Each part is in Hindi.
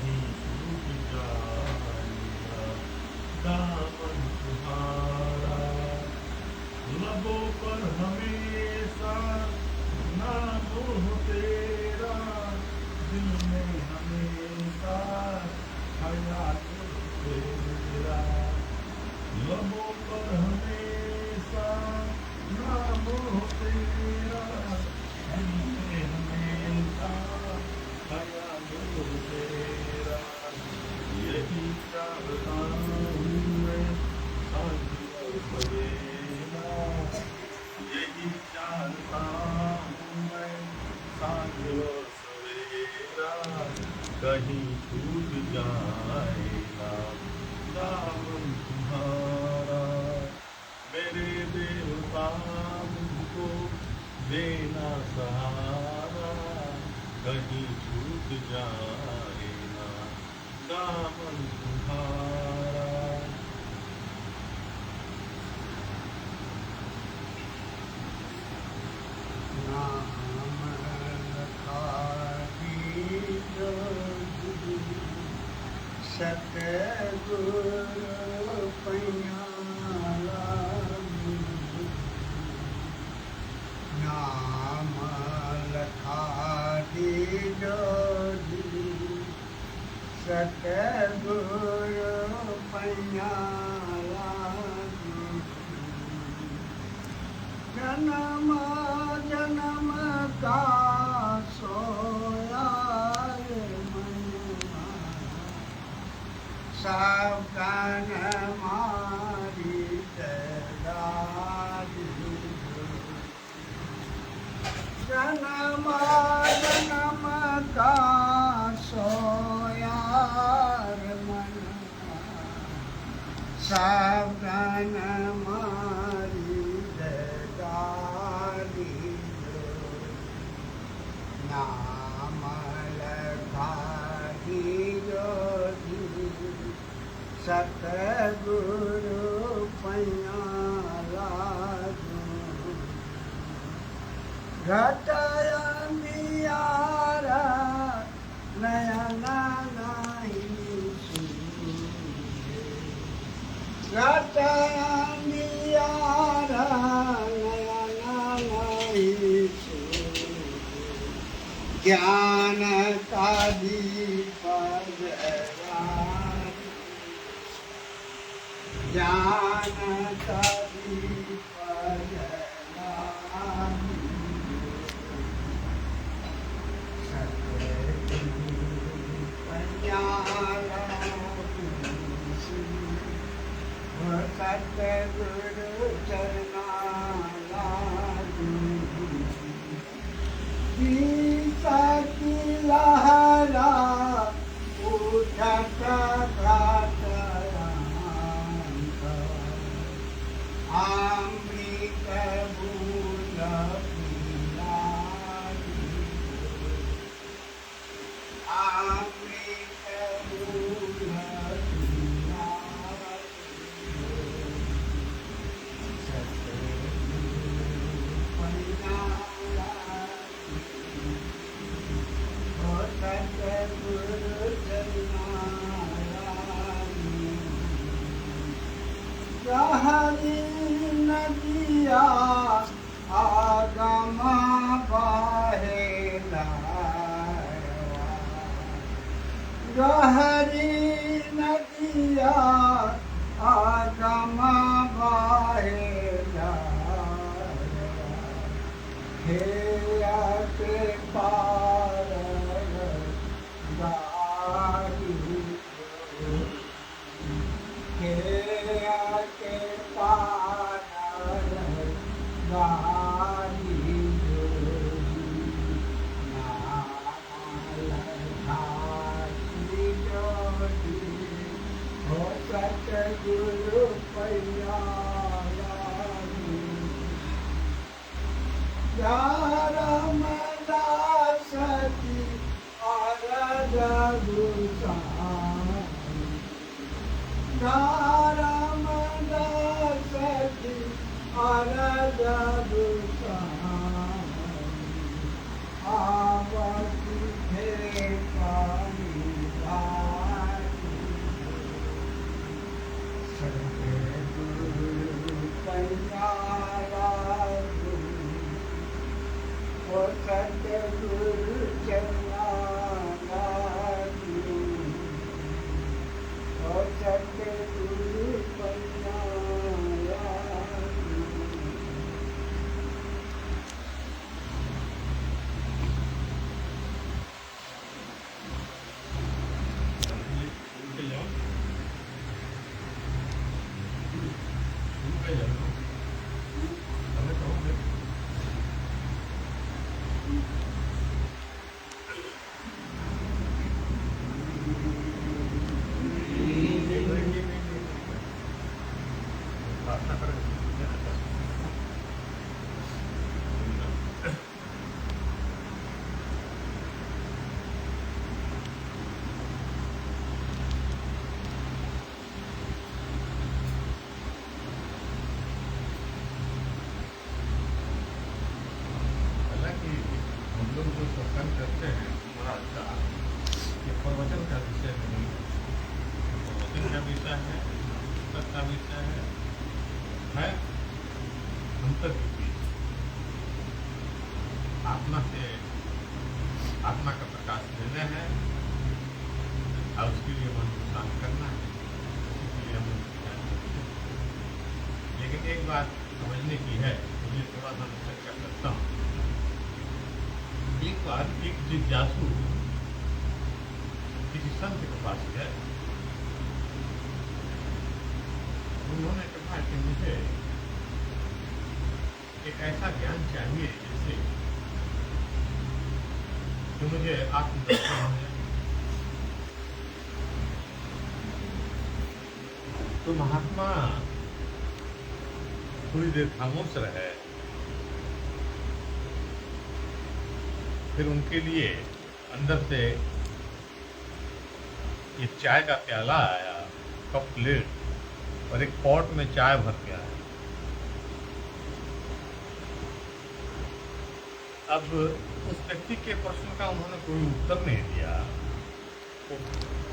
कहीं छूट जाएगा दामन तुम्हारा। लबों पर हमेशा नाम हो तेरा, दिल में हमेशा ख्याल तेरा। लबों पर हमेशा नाम हो तेरा, दिल में हमेशा ख्याल तेरा। यही चाहता हूँ मैं सांझ और सवेरा, यही चाहता हूँ मैं सांझ और सवेरा। कहीं छूट जाएगा दामन तुम्हारा, मेरे देवता मुझको देना सहारा। कहीं छूट जाएगा दामन तुम्हारा। नाम लखा दीजो सतगुरु पैया। नाम लखा दीजो सतगुरु पैया। जन्म जन्म का सोया रे मनवा, सावधान मारी तेरी। जन्म जन्म का सोया रे मनवा, सावधान मारी नाम लखा दीजो सतगुरु पैया लागू। घट अंधियारा नयन नहीं सूझे, घट अंधियारा नयन नहीं सूझे। ज्ञान का दीप जलाए, ज्ञान का दीप जलाए। सतगुरु पैया लागू, सतगुरु चरना लागू। गीता की लहरा उठत घाट अमृत बूंद पिलाई, अमृत बूंद पिलाई। सतगुरु पैया सतगुरु चरना लागू। गहरी नदिया आगम बहेला, गहरी नदिया आगम बहेला। हेया के पार गाड़ी, हेया के पार गाड़ी। नाम लखा दीजो हो सतगुरु पैया लागू। रामदास की अरज गुसाई, रामदास की अरज गुसाई। आवती थे पानी का विषय है, पुस्तक का विषय है अंतर की चीज, आत्मा से, आत्मा का प्रकाश देना है और उसके लिए मन को शांत करना है, इसलिए हम लेकिन एक बात समझने की है, मुझे थोड़ा सा डिस्कस कर सकता हूँ। एक बार एक जिज्ञासु किसी संत के पास गए, उन्होंने कहा कि मुझे एक ऐसा ज्ञान चाहिए जिससे कि मुझे आत्मदर्शन हो जाए। तो महात्मा थोड़ी देर खामोश रहे, फिर उनके लिए अंदर से एक चाय का प्याला आया, कप प्लेट और एक पॉट में चाय भर के आया। अब उस व्यक्ति के प्रश्न का उन्होंने कोई उत्तर नहीं दिया। वो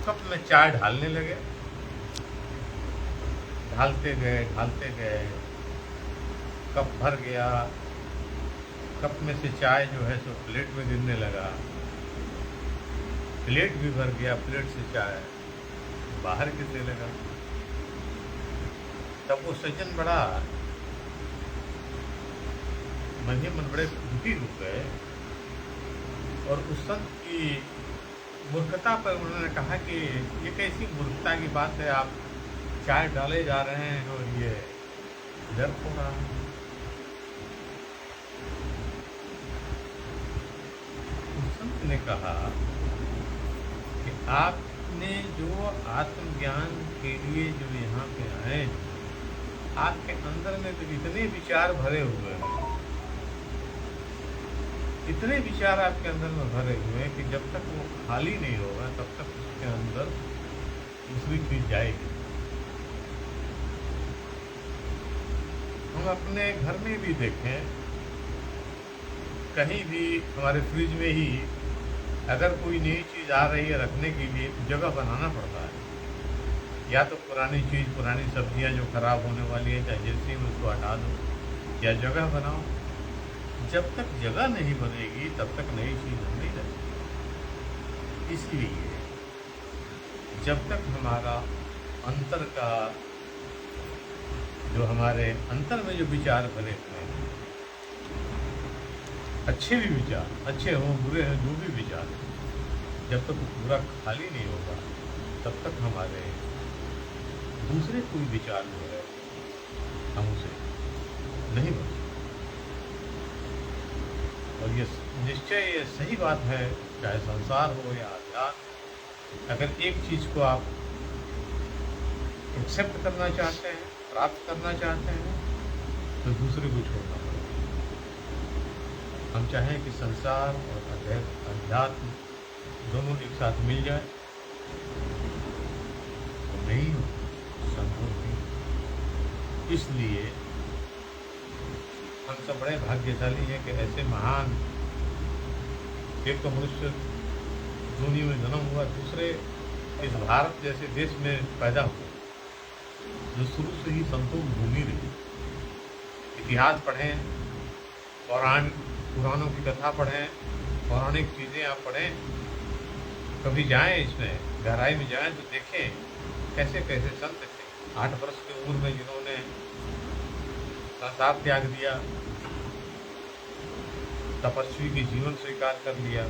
कप में चाय ढालने लगे, ढालते गए, कप भर गया, कप में से चाय जो है सो प्लेट में गिरने लगा, प्लेट भी भर गया, प्लेट से चाय बाहर गिरने लगा। तब वो सज्जन बड़ा मन ही मन बड़े दुखी हो गए और उस संत की मूर्खता पर उन्होंने कहा कि ये कैसी मूर्खता की बात है, आप चाय डाले जा रहे हैं और ये व्यर्थ हो रहा है। उस संत ने कहा कि आपने जो आत्मज्ञान के लिए जो यहाँ पे आए, आपके अंदर में तो इतने विचार भरे हुए हैं, इतने विचार आपके अंदर में भरे हुए हैं कि जब तक वो खाली नहीं होगा तब तक उसके अंदर दूसरी चीज जाएगी। हम अपने घर में भी देखें, कहीं भी हमारे फ्रिज में ही अगर कोई नई चीज़ आ रही है रखने के लिए तो जगह बनाना पड़ता है। या तो पुरानी चीज़, पुरानी सब्जियां जो खराब होने वाली है चाहे जैसे में उसको हटा दो या जगह बनाओ। जब तक जगह नहीं बनेगी तब तक नई चीज़ नहीं लगेगी। इसलिए जब तक हमारा अंतर का जो हमारे अंतर में जो विचार भरे हुए हैं, अच्छे भी विचार, अच्छे हों बुरे हैं, जो भी विचार, जब तक वो पूरा खाली नहीं होगा तब तक हमारे दूसरे कोई विचार जो है हम उसे नहीं बन। और ये निश्चय, ये सही बात है, चाहे संसार हो या अध्यात्म, अगर एक चीज़ को आप एक्सेप्ट करना चाहते हैं, प्राप्त करना चाहते हैं, तो दूसरे को छोड़ना पड़ेगा। हम चाहें कि संसार और अध्यात्म दोनों एक साथ मिल जाए तो नहीं हो, संभव नहीं। इसलिए हम सब बड़े भाग्यशाली हैं कि ऐसे महान, एक तो मनुष्य दुनिया में जन्म हुआ, दूसरे इस भारत जैसे देश में पैदा हुआ जो शुरू से ही संतोष भूमि रही। इतिहास पढ़ें, पुराणों की कथा पढ़ें, पौराणिक चीज़ें आप पढ़ें, कभी जाएं इसमें गहराई में जाएं तो देखें कैसे कैसे संत थे 8 वर्ष की उम्र में जिन्होंने संसार त्याग दिया, तपस्वी की जीवन स्वीकार कर लिया।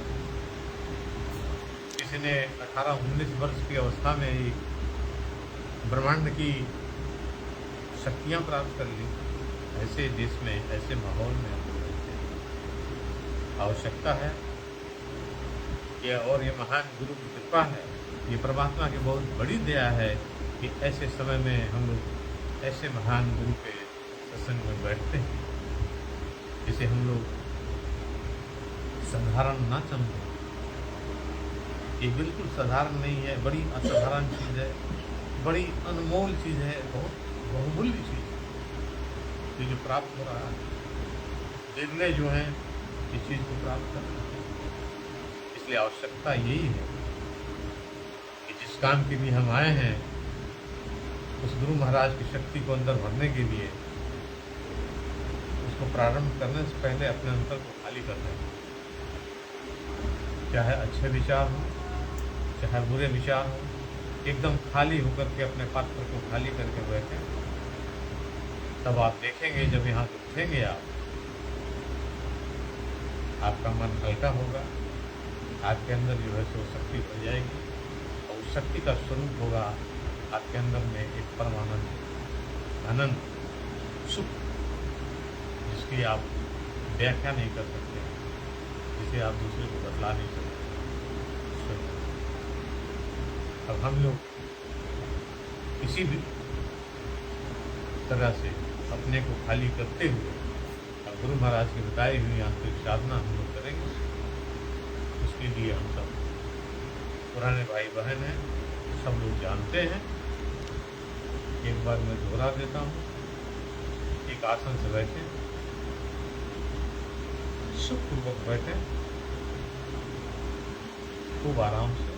किसी ने 18-19 वर्ष की अवस्था में ही ब्रह्मांड की शक्तियाँ प्राप्त कर ली। ऐसे देश में, ऐसे माहौल में आवश्यकता है कि, और ये महान गुरु की कृपा है, ये परमात्मा की बहुत बड़ी दया है कि ऐसे समय में हम लोग ऐसे महान गुरु के सत्संग में बैठते हैं, जिसे हम लोग साधारण ना समझें। ये बिल्कुल साधारण नहीं है, बड़ी असाधारण चीज़ है, बड़ी अनमोल चीज़ है, बहुत बहुमूल्य चीज़ है। ये जो प्राप्त हो रहा है, निर्णय जो हैं इस चीज़ को प्राप्त करना है। इसलिए आवश्यकता यही है कि जिस काम के लिए हम आए हैं उस गुरु महाराज की शक्ति को अंदर भरने के लिए उसको प्रारंभ करने से पहले अपने अंतर को खाली कर दें। चाहे अच्छे विचार हो, चाहे बुरे विचार हो, एकदम खाली होकर के अपने पात्र को खाली करके बैठे। तब आप देखेंगे जब यहाँ से उठेंगे आपका मन हल्का होगा, आपके अंदर जो है सो शक्ति बढ़ जाएगी और उस शक्ति का स्वरूप होगा आपके अंदर में एक परमानंद, आनंद, सुख, जिसकी आप व्याख्या नहीं कर सकते, जिसे आप दूसरे को बतला नहीं सकते। अब हम लोग किसी भी तरह से अपने को खाली करते हुए अब गुरु महाराज की बताई हुई आंतरिक साधना हम लोग करेंगे। उसके लिए हम सब पुराने भाई बहन हैं, सब लोग जानते हैं। एक बार मैं दोहरा देता हूँ। एक आसन से बैठे, सुखपूर्वक बैठे, खूब आराम से,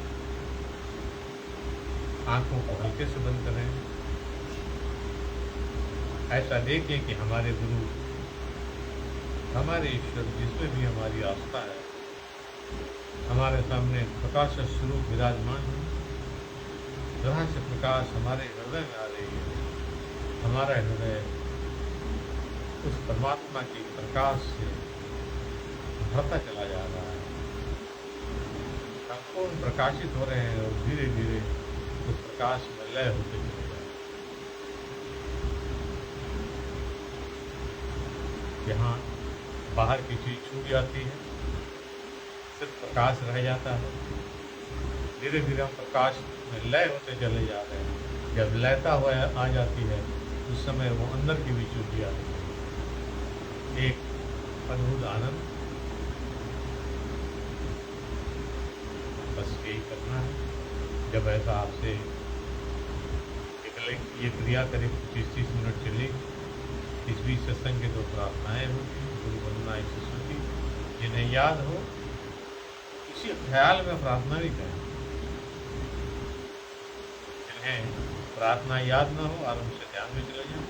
आंखों को हल्के से बंद करें। ऐसा देखें कि हमारे गुरु, हमारे ईश्वर, जिसमें भी हमारी आस्था है, हमारे सामने प्रकाश स्वरूप विराजमान है। जहाँ से प्रकाश हमारे हृदय में आ रही है, हमारा हृदय उस परमात्मा के प्रकाश से भरता चला जा रहा है। हम पूर्ण प्रकाशित हो रहे हैं और धीरे धीरे उस प्रकाश में लय होते चले जाए। यहाँ बाहर की चीज छूट जाती है, सिर्फ प्रकाश रह जाता है। धीरे धीरे हम प्रकाश में लय होते चले जा रहे हैं। जब लयता हुआ आ जाती है उस समय वो अंदर की भी छूट जाती है। एक अद्भुत आनंद, बस यही करना है। जब ऐसा आपसे ये क्रिया करीब 30-30 मिनट चलेगी। इस बीच सत्संग के 2 प्रार्थनाएं होती हैं, गुरु वंदना शिष्य की। जिन्हें याद हो इसी ख्याल में प्रार्थना भी करें। जिन्हें प्रार्थना याद न हो आराम से ध्यान में चले जाएं।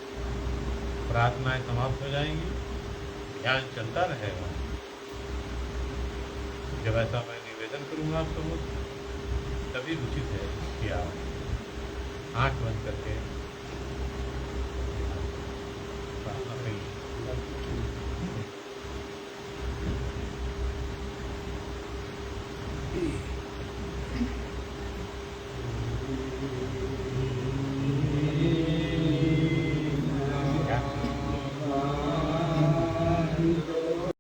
प्रार्थनाएं समाप्त हो जाएंगी, ध्यान चलता रहेगा। जब ऐसा मैं निवेदन करूँगा आप सबको, तभी उचित है कि आप आँख बंद करके